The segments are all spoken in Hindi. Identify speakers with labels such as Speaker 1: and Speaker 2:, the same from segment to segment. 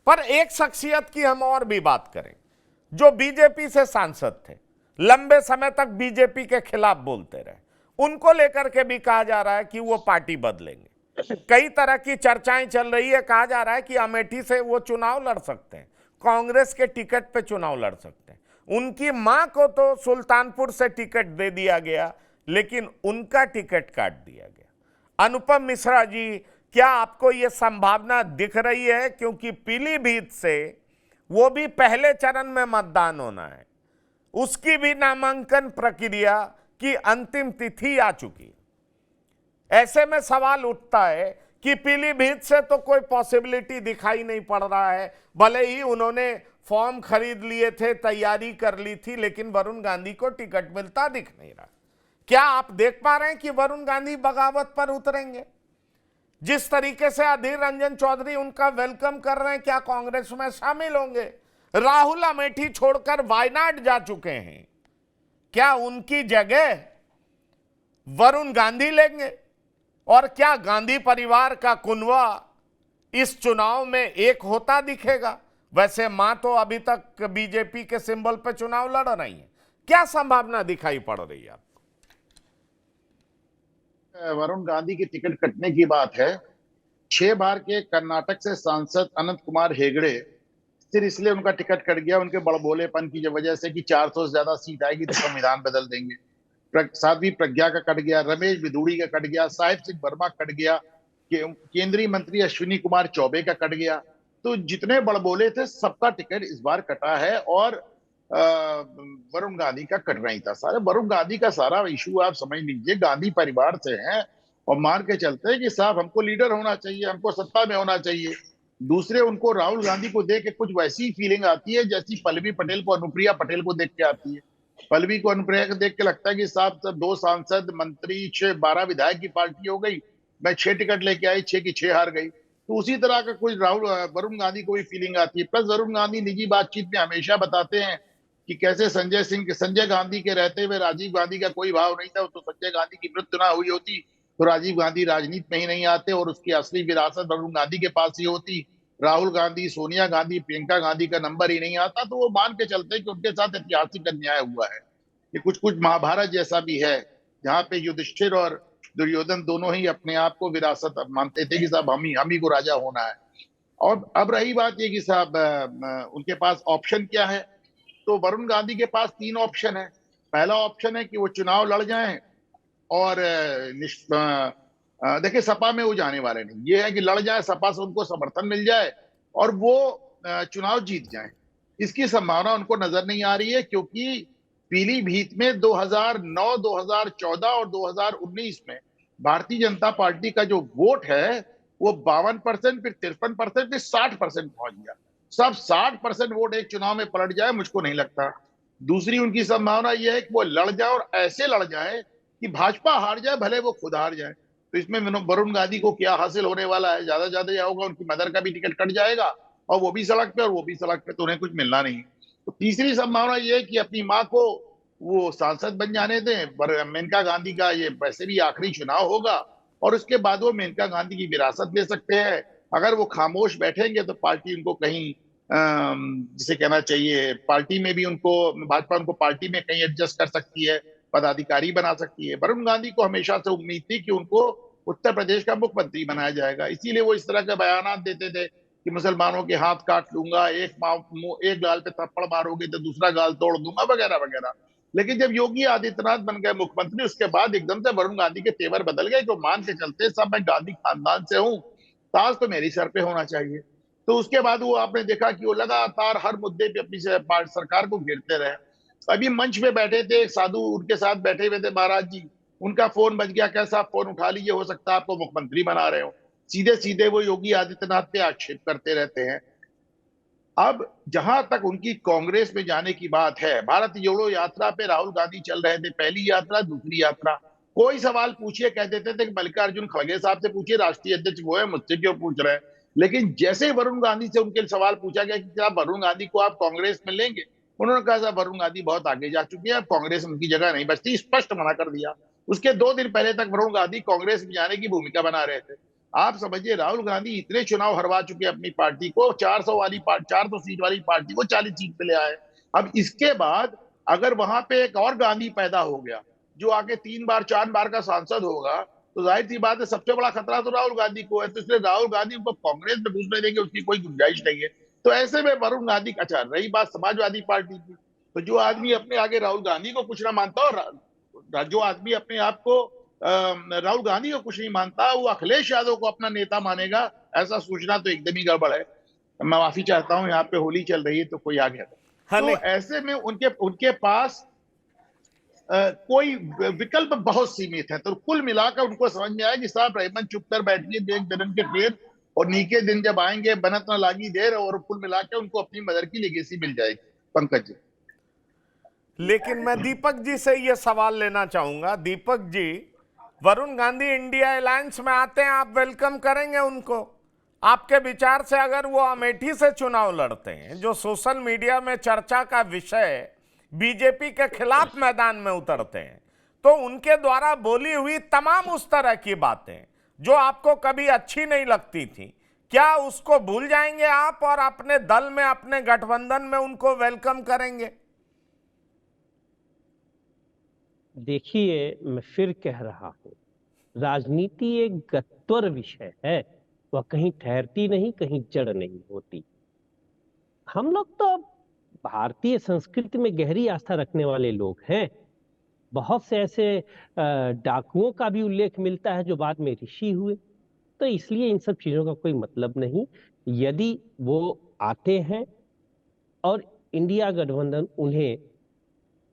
Speaker 1: पर एक शख्सियत की हम और भी बात करें, जो बीजेपी से सांसद थे, लंबे समय तक बीजेपी के खिलाफ बोलते रहे, उनको लेकर के भी कहा जा रहा है कि वो पार्टी बदलेंगे। कई तरह की चर्चाएं चल रही है, कहा जा रहा है कि अमेठी से वो चुनाव लड़ सकते हैं, कांग्रेस के टिकट पे चुनाव लड़ सकते हैं। उनकी मां को तो सुल्तानपुर से टिकट दे दिया गया, लेकिन उनका टिकट काट दिया गया। अनुपम मिश्रा जी, क्या आपको यह संभावना दिख रही है, क्योंकि पीलीभीत से वो भी पहले चरण में मतदान होना है, उसकी भी नामांकन प्रक्रिया की अंतिम तिथि आ चुकी, ऐसे में सवाल उठता है कि पीलीभीत से तो कोई पॉसिबिलिटी दिखाई नहीं पड़ रहा है, भले ही उन्होंने फॉर्म खरीद लिए थे, तैयारी कर ली थी, लेकिन वरुण गांधी को टिकट मिलता दिख नहीं रहा। क्या आप देख पा रहे हैं कि वरुण गांधी बगावत पर उतरेंगे? जिस तरीके से अधीर रंजन चौधरी उनका वेलकम कर रहे हैं, क्या कांग्रेस में शामिल होंगे? राहुल अमेठी छोड़कर वायनाड जा चुके हैं, क्या उनकी जगह वरुण गांधी लेंगे? और क्या गांधी परिवार का कुनवा इस चुनाव में एक होता दिखेगा? वैसे मां तो अभी तक बीजेपी के सिंबल पर चुनाव लड़ रही है, क्या संभावना दिखाई पड़ रही है आपको?
Speaker 2: वरुण गांधी की टिकट कटने की बात है। 6 बार के कर्नाटक से सांसद अनंत कुमार हेगड़े सिर्फ इसलिए उनका टिकट कट गया उनके बड़बोलेपन की वजह से कि 400 से ज्यादा सीट आएगी तो संविधान बदल देंगे। साध्वी प्रज्ञा का कट गया, रमेश बिधूड़ी का कट गया, साहिब सिंह वर्मा कट गया, केंद्रीय मंत्री अश्विनी कुमार चौबे का कट गया। तो जितने बड़बोले थे सबका टिकट इस बार कटा है और वरुण गांधी का कट नहीं था। सारे वरुण गांधी का सारा इशू आप समझ लीजिए, गांधी परिवार से हैं और मान के चलते हैं कि साहब हमको लीडर होना चाहिए, हमको सत्ता में होना चाहिए। दूसरे उनको राहुल गांधी को देख के कुछ वैसी फीलिंग आती है जैसी पल्लवी पटेल को अनुप्रिया पटेल को देख के आती है। पल्लवी को अनुप्रिया को देख के लगता है कि साहब 2 सांसद, मंत्री, 12 विधायक की पार्टी हो गई, मैं 6 टिकट लेके आई, 6 की 6 हार गई। तो उसी तरह का कुछ वरुण गांधी को भी फीलिंग आती है। प्लस वरुण गांधी निजी बातचीत में हमेशा बताते हैं कि कैसे संजय गांधी के रहते हुए राजीव गांधी का कोई भाव नहीं था, तो संजय गांधी की मृत्यु ना हुई होती तो राजीव गांधी राजनीति में ही नहीं आते और उसकी असली विरासत वरुण गांधी के पास ही होती। राहुल गांधी, सोनिया गांधी, प्रियंका गांधी का नंबर ही नहीं आता। तो वो मान के चलते कि उनके साथ ऐतिहासिक अन्याय हुआ है। ये कुछ कुछ महाभारत जैसा भी है, जहाँ पे युधिष्ठिर और दुर्योधन दोनों ही अपने आप को विरासत मानते थे कि साहब हम ही को राजा होना है। और अब रही बात ये कि साहब उनके पास ऑप्शन क्या है, तो वरुण गांधी के पास 3 ऑप्शन है। पहला ऑप्शन है कि वो चुनाव लड़ जाएं और देखिए सपा में वो जाने वाले नहीं, ये है कि लड़ जाए, सपा से उनको समर्थन मिल जाए और वो चुनाव जीत जाए। इसकी संभावना उनको नजर नहीं आ रही है, क्योंकि पीलीभीत में 2009, 2014 और 2019 में भारतीय जनता पार्टी का जो वोट है वो 52%, फिर 53%, फिर 60% पहुंच गया। सब 60% वोट एक चुनाव में पलट जाए मुझको नहीं लगता। दूसरी उनकी संभावना यह है कि वो लड़ जाए और ऐसे लड़ जाए कि भाजपा हार जाए, भले वो खुद हार जाए। तो इसमें वरुण गांधी को क्या हासिल होने वाला है? ज्यादा ज्यादा यह होगा उनकी मदर का भी टिकट कट जाएगा और वो भी सड़क पे और वो भी सड़क पे, तो उन्हें कुछ मिलना नहीं। तो तीसरी संभावना यह है कि अपनी माँ को वो सांसद बन जाने दें। मेनका गांधी का ये वैसे भी आखिरी चुनाव होगा और उसके बाद वो मेनका गांधी की विरासत ले सकते हैं। अगर वो खामोश बैठेंगे तो पार्टी उनको कहीं जिसे कहना चाहिए, पार्टी में भी उनको, भाजपा उनको पार्टी में कहीं एडजस्ट कर सकती है, पदाधिकारी बना सकती है। वरुण गांधी को हमेशा से उम्मीद थी कि उनको उत्तर प्रदेश का मुख्यमंत्री बनाया जाएगा, इसीलिए वो इस तरह के बयान देते थे कि मुसलमानों के हाथ काट लूंगा, एक गाल पे थप्पड़ मारोगे तो दूसरा गाल तोड़ दूंगा, वगैरह वगैरह। लेकिन जब योगी आदित्यनाथ बन गए मुख्यमंत्री, उसके बाद एकदम से वरुण गांधी के तेवर बदल गए। तो मान के चलते सब मैं गांधी खानदान से हूं, ताज तो मेरी सर पे होना चाहिए। तो उसके बाद वो आपने देखा कि वो लगातार हर मुद्दे पे अपनी सरकार को घेरते रहे। अभी मंच पे बैठे थे, एक साधु उनके साथ बैठे हुए थे महाराज जी, उनका फोन बज गया, कैसा फोन उठा लीजिए, हो सकता है आपको मुख्यमंत्री बना रहे हो। सीधे सीधे वो योगी आदित्यनाथ पे आक्षेप करते रहते हैं। अब जहां तक उनकी कांग्रेस में जाने की बात है, भारत जोड़ो यात्रा पे राहुल गांधी चल रहे थे, पहली यात्रा, दूसरी यात्रा। कोई सवाल पूछिए कह देते थे कि मल्लिकार्जुन खड़गे साहब से पूछिए, राष्ट्रीय अध्यक्ष वो है, मुझसे क्यों पूछ रहे हैं। लेकिन जैसे वरुण गांधी से उनके सवाल पूछा गया कि क्या वरुण गांधी को आप कांग्रेस में लेंगे, उन्होंने कहा साहब वरुण गांधी बहुत आगे जा चुके हैं, कांग्रेस में उनकी जगह नहीं बचती, स्पष्ट मना कर दिया। उसके 2 दिन पहले तक वरुण गांधी कांग्रेस में जाने की भूमिका बना रहे थे। आप समझिए राहुल गांधी इतने चुनाव हरवा चुके हैं अपनी पार्टी को, 400 सीट वाली पार्टी को 40 सीट पे ले आए। अब इसके बाद अगर वहां पे एक और गांधी पैदा हो गया जो आगे 3 बार 4 बार का सांसद होगा, तो जाहिर सी बात है सबसे बड़ा खतरा तो राहुल गांधी को है। तो इसलिए राहुल गांधी को कांग्रेस में घुसने देंगे उसकी कोई गुंजाइश नहीं है। तो ऐसे में वरुण गांधी, अच्छा रही बात समाजवादी पार्टी की, तो जो आदमी अपने आगे राहुल गांधी को कुछ ना मानता, और जो आदमी अपने आप को राहुल गांधी को कुछ नहीं मानता, वो अखिलेश यादव को अपना नेता मानेगा, ऐसा सोचना तो एकदम ही गड़बड़ है। मैं माफी चाहता हूं, यहाँ पे होली चल रही है तो कोई आ गया था।
Speaker 1: हाँ
Speaker 2: तो
Speaker 1: नहीं,
Speaker 2: ऐसे में उनके उनके पास कोई विकल्प बहुत सीमित है। तो कुल मिलाकर उनको समझ में आया कि साहब रहीमन चुप कर बैठिए, देख दरन के पेड़, और नीके दिन जब आएंगे बनत न लागी देर, और कुल मिलाकर उनको अपनी मदर की लेगेसी मिल जाएगी। पंकज जी,
Speaker 1: लेकिन मैं दीपक जी से ये सवाल लेना चाहूंगा। दीपक जी, वरुण गांधी इंडिया अलायंस में आते हैं, आप वेलकम करेंगे उनको? आपके विचार से अगर वो अमेठी से चुनाव लड़ते हैं, जो सोशल मीडिया में चर्चा का विषय, बीजेपी के खिलाफ मैदान में उतरते हैं, तो उनके द्वारा बोली हुई तमाम उस तरह की बातें जो आपको कभी अच्छी नहीं लगती थी, क्या उसको भूल जाएंगे आप और अपने दल में, अपने गठबंधन में उनको वेलकम करेंगे?
Speaker 3: देखिए, मैं फिर कह रहा हूं, राजनीति एक गत्वर विषय है, वह कहीं ठहरती नहीं, कहीं जड़ नहीं होती। हम लोग तो भारतीय संस्कृति में गहरी आस्था रखने वाले लोग हैं। बहुत से ऐसे डाकुओं का भी उल्लेख मिलता है जो बाद में ऋषि हुए। तो इसलिए इन सब चीजों का कोई मतलब नहीं। यदि वो आते हैं और इंडिया गठबंधन उन्हें,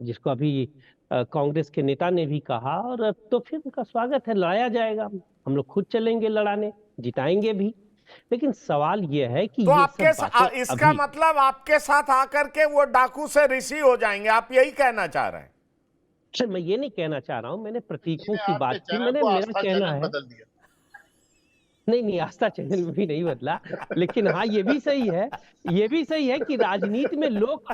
Speaker 3: जिसको अभी कांग्रेस के नेता ने भी कहा, और अब तो फिर उनका स्वागत है, लड़ाया जाएगा। हम लोग खुद चलेंगे लड़ाने, जिताएंगे भी। लेकिन सवाल यह है कि
Speaker 1: तो
Speaker 3: ये सब बातें
Speaker 1: इसका
Speaker 3: अभी,
Speaker 1: मतलब आपके साथ आकर के वो डाकू से ऋषि हो जाएंगे, आप यही कहना चाह रहे हैं?
Speaker 3: मैं ये नहीं कहना चाह रहा हूं, मैंने प्रतीकों की
Speaker 2: आपने
Speaker 3: बात की।
Speaker 2: चैनल को
Speaker 3: मेरा
Speaker 2: आस्था
Speaker 3: कहना
Speaker 2: चैनल
Speaker 3: है,
Speaker 2: बदल दिया।
Speaker 3: नहीं नहीं, आस्था चैनल में भी नहीं बदला। लेकिन हाँ, ये भी सही है, ये भी सही है कि राजनीति में लोक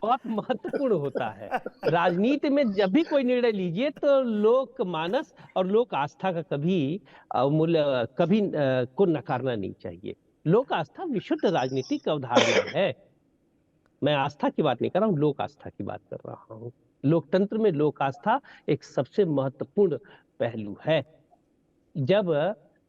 Speaker 3: बहुत महत्वपूर्ण होता है। राजनीति में जब भी कोई निर्णय लीजिए तो लोक मानस और लोक आस्था का कभी मूल्य कभी को नकारना नहीं चाहिए। लोक आस्था विशुद्ध राजनीतिक अवधारणा है। मैं आस्था की बात नहीं कर रहा हूँ, लोक आस्था की बात कर रहा हूँ। लोकतंत्र में लोक आस्था एक सबसे महत्वपूर्ण पहलू है। जब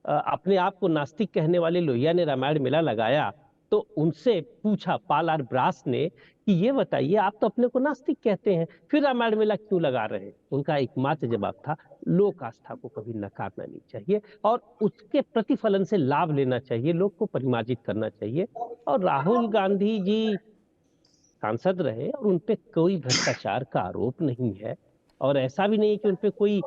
Speaker 3: अपने आप को नास्तिक कहने वाले लोहिया ने रामायण मेला लगाया, तो उनसे पूछा पाल आर ब्रास ने कि ये बताइए, आप तो अपने को नास्तिक कहते हैं, फिर रामायण मेला क्यों लगा रहे हैं? उनका एकमात्र जवाब था, लोक आस्था को कभी नकारना नहीं चाहिए और उसके प्रतिफलन से लाभ लेना चाहिए, लोग को परिमार्जित करना चाहिए। और राहुल गांधी जी सांसद रहे और उनपे कोई भ्रष्टाचार का आरोप नहीं है, और ऐसा भी नहीं है कि उनपे कोई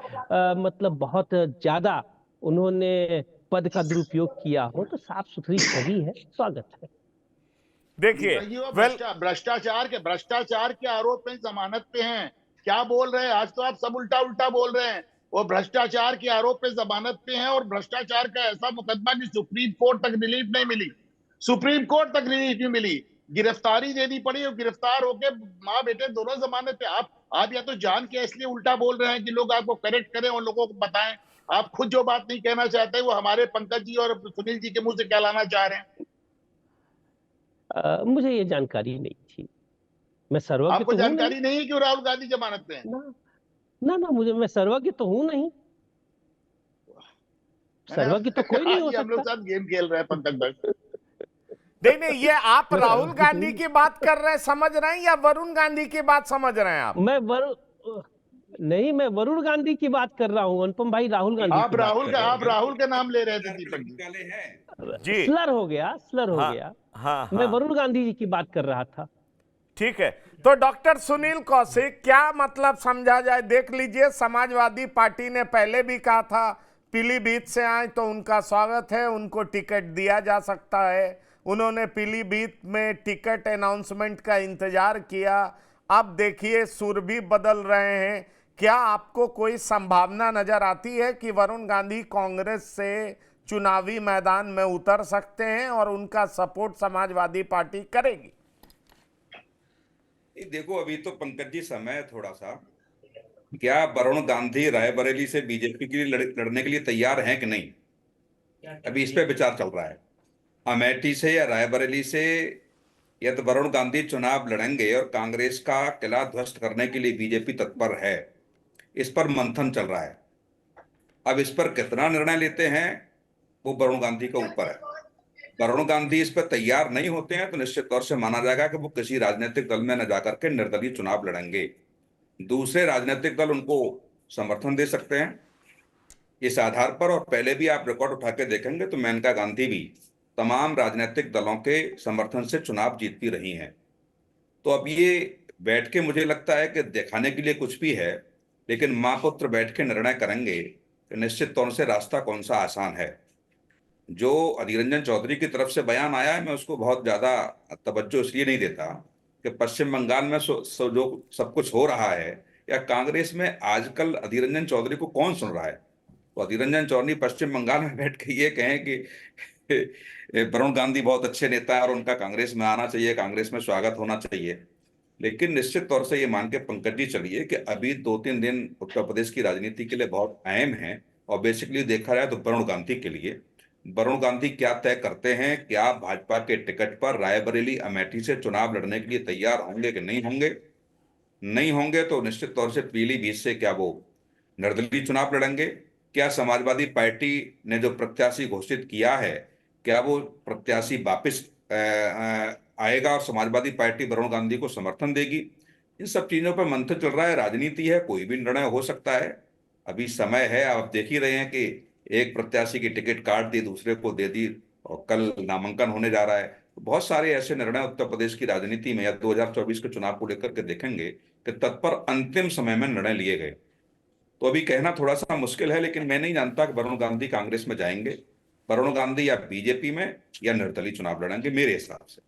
Speaker 3: मतलब बहुत ज्यादा उन्होंने पद का दुरुपयोग किया हो। तो साफ सुथरी छवि है, स्वागत है।
Speaker 1: देखिए,
Speaker 2: भाई वो
Speaker 1: वेल,
Speaker 2: भ्रष्टाचार के आरोप में जमानत पे हैं। क्या बोल रहे हैं? आज तो आप सब उल्टा उल्टा बोल रहे हैं। वो भ्रष्टाचार के आरोप पे जमानत पे हैं, और भ्रष्टाचार का ऐसा मुकदमा कि सुप्रीम कोर्ट तक रिलीफ नहीं मिली, सुप्रीम कोर्ट तक रिलीफ नहीं मिली, गिरफ्तारी देनी पड़ी, और गिरफ्तार होके माँ बेटे दोनों जमानत पे। आप या तो जान के इसलिए उल्टा बोल रहे हैं कि लोग आपको करेक्ट करें और लोगों को बताएं। आप खुद जो बात नहीं कहना चाहते वो हमारे पंकज जी और सुनील जी के मुंह से कहलाना चाह रहे हैं।
Speaker 3: मुझे ये जानकारी नहीं थी, मैं सर्वज्ञ
Speaker 2: आपको
Speaker 3: तो हूं नहीं
Speaker 2: जानकारी नहीं है कि राहुल गांधी जमानत पे हैं?
Speaker 3: ना। ना, मुझे, मैं सर्वज्ञ तो हूं नहीं,
Speaker 2: मैंने
Speaker 3: सर्वज्ञ तो
Speaker 2: आपसे
Speaker 3: कोई नहीं
Speaker 2: कहा
Speaker 3: हो
Speaker 2: कि हम लोग
Speaker 3: सकता।
Speaker 2: साथ गेम खेल रहे हैं पंकज भाई।
Speaker 1: नहीं नहीं, ये आप
Speaker 3: मैं
Speaker 1: राहुल
Speaker 3: सर्वज्ञ तो
Speaker 1: गांधी की बात कर रहे हैं, समझ रहे हैं, या वरुण गांधी की बात समझ रहे हैं आप?
Speaker 3: मैं नहीं, मैं वरुण गांधी की बात कर रहा हूँ। अनुपम भाई राहुल गांधी की बात कर रहे
Speaker 2: आप राहुल का नाम ले रहे थे दीपक जी।
Speaker 3: हैं।
Speaker 1: जी,
Speaker 3: स्लर हो गया, स्लर हो
Speaker 1: हाँ
Speaker 3: गया।
Speaker 1: हाँ
Speaker 3: मैं
Speaker 1: हाँ,
Speaker 3: वरुण गांधी जी की बात कर रहा था।
Speaker 1: ठीक है। तो डॉक्टर सुनील कौशिक, क्या मतलब समझा जाए? देख लीजिए, समाजवादी पार्टी ने पहले भी कहा था पीलीभीत से आए तो उनका स्वागत है, उनको टिकट दिया जा सकता है। उन्होंने पीलीभीत में टिकट अनाउंसमेंट का इंतजार किया। अब देखिए, सुर भी बदल रहे हैं। क्या आपको कोई संभावना नजर आती है कि वरुण गांधी कांग्रेस से चुनावी मैदान में उतर सकते हैं और उनका सपोर्ट समाजवादी पार्टी करेगी?
Speaker 4: देखो, अभी तो पंकज जी समय है थोड़ा सा। क्या वरुण गांधी रायबरेली से बीजेपी के लिए लड़ने के लिए तैयार हैं कि नहीं? अभी इस पे विचार चल रहा है। अमेठी से या रायबरेली से या तो वरुण गांधी चुनाव लड़ेंगे और कांग्रेस का किला ध्वस्त करने के लिए बीजेपी तत्पर है, इस पर मंथन चल रहा है। अब इस पर कितना निर्णय लेते हैं वो वरुण गांधी के ऊपर है। वरुण गांधी इस पर तैयार नहीं होते हैं तो निश्चित तौर से माना जाएगा कि वो किसी राजनीतिक दल में न जाकर के निर्दलीय चुनाव लड़ेंगे। दूसरे राजनीतिक दल उनको समर्थन दे सकते हैं इस आधार पर। और पहले भी आप रिकॉर्ड उठा के देखेंगे तो मेनका गांधी भी तमाम राजनीतिक दलों के समर्थन से चुनाव जीतती रही हैं। तो अब ये बैठ के मुझे लगता है कि दिखाने के लिए कुछ भी है, लेकिन माँ पुत्र बैठ के निर्णय करेंगे कि निश्चित तौर से रास्ता कौन सा आसान है। जो अधीर रंजन चौधरी की तरफ से बयान आया है मैं उसको बहुत ज्यादा तवज्जो इसलिए नहीं देता कि पश्चिम बंगाल में जो सब कुछ हो रहा है या कांग्रेस में आजकल अधीर रंजन चौधरी को कौन सुन रहा है। तो अधीर रंजन चौधरी पश्चिम बंगाल में बैठ के ये कहें कि वरुण गांधी बहुत अच्छे नेता है और उनका कांग्रेस में आना चाहिए, कांग्रेस में स्वागत होना चाहिए। लेकिन निश्चित तौर से ये मान के पंकज जी चलिए कि अभी 2-3 दिन उत्तर प्रदेश की राजनीति के लिए बहुत अहम है। और बेसिकली देखा जाए तो वरुण गांधी के लिए, वरुण गांधी क्या तय करते हैं, क्या भाजपा के टिकट पर रायबरेली अमेठी से चुनाव लड़ने के लिए तैयार होंगे कि नहीं होंगे। नहीं होंगे तो निश्चित तौर से पीलीभीत से क्या वो निर्दलीय चुनाव लड़ेंगे। क्या समाजवादी पार्टी ने जो प्रत्याशी घोषित किया है क्या वो प्रत्याशी वापस आएगा और समाजवादी पार्टी वरुण गांधी को समर्थन देगी। इन सब चीजों पर मंथन चल रहा है। राजनीति है, कोई भी निर्णय हो सकता है, अभी समय है। आप देख ही रहे हैं कि एक प्रत्याशी की टिकट काट दी, दूसरे को दे दी और कल नामांकन होने जा रहा है। तो बहुत सारे ऐसे निर्णय उत्तर प्रदेश की राजनीति में या 2024 के चुनाव को लेकर के देखेंगे कि तत्पर अंतिम समय में निर्णय लिए गए। तो अभी कहना थोड़ा सा मुश्किल है, लेकिन मैं नहीं जानता कि वरुण गांधी कांग्रेस में जाएंगे। वरुण गांधी या बीजेपी में या निर्दलीय चुनाव लड़ेंगे मेरे हिसाब से।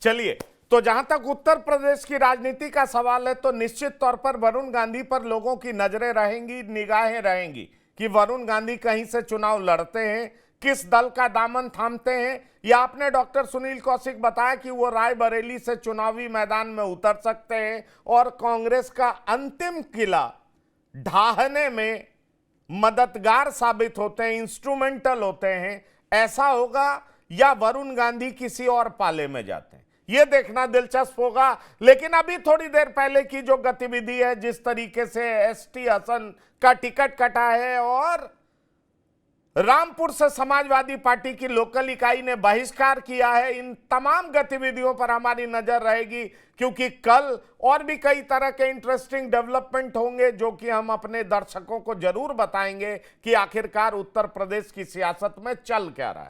Speaker 1: चलिए, तो जहां तक उत्तर प्रदेश की राजनीति का सवाल है तो निश्चित तौर पर वरुण गांधी पर लोगों की नजरें रहेंगी, निगाहें रहेंगी कि वरुण गांधी कहीं से चुनाव लड़ते हैं, किस दल का दामन थामते हैं। या आपने डॉक्टर सुनील कौशिक बताया कि वो रायबरेली से चुनावी मैदान में उतर सकते हैं और कांग्रेस का अंतिम किला ढाहने में मददगार साबित होते हैं, इंस्ट्रूमेंटल होते हैं। ऐसा होगा या वरुण गांधी किसी और पाले में जाते हैं, यह देखना दिलचस्प होगा। लेकिन अभी थोड़ी देर पहले की जो गतिविधि है, जिस तरीके से एसटी हसन का टिकट कटा है और रामपुर से समाजवादी पार्टी की लोकल इकाई ने बहिष्कार किया है, इन तमाम गतिविधियों पर हमारी नजर रहेगी, क्योंकि कल और भी कई तरह के इंटरेस्टिंग डेवलपमेंट होंगे जो कि हम अपने दर्शकों को जरूर बताएंगे कि आखिरकार उत्तर प्रदेश की सियासत में चल क्या रहा है।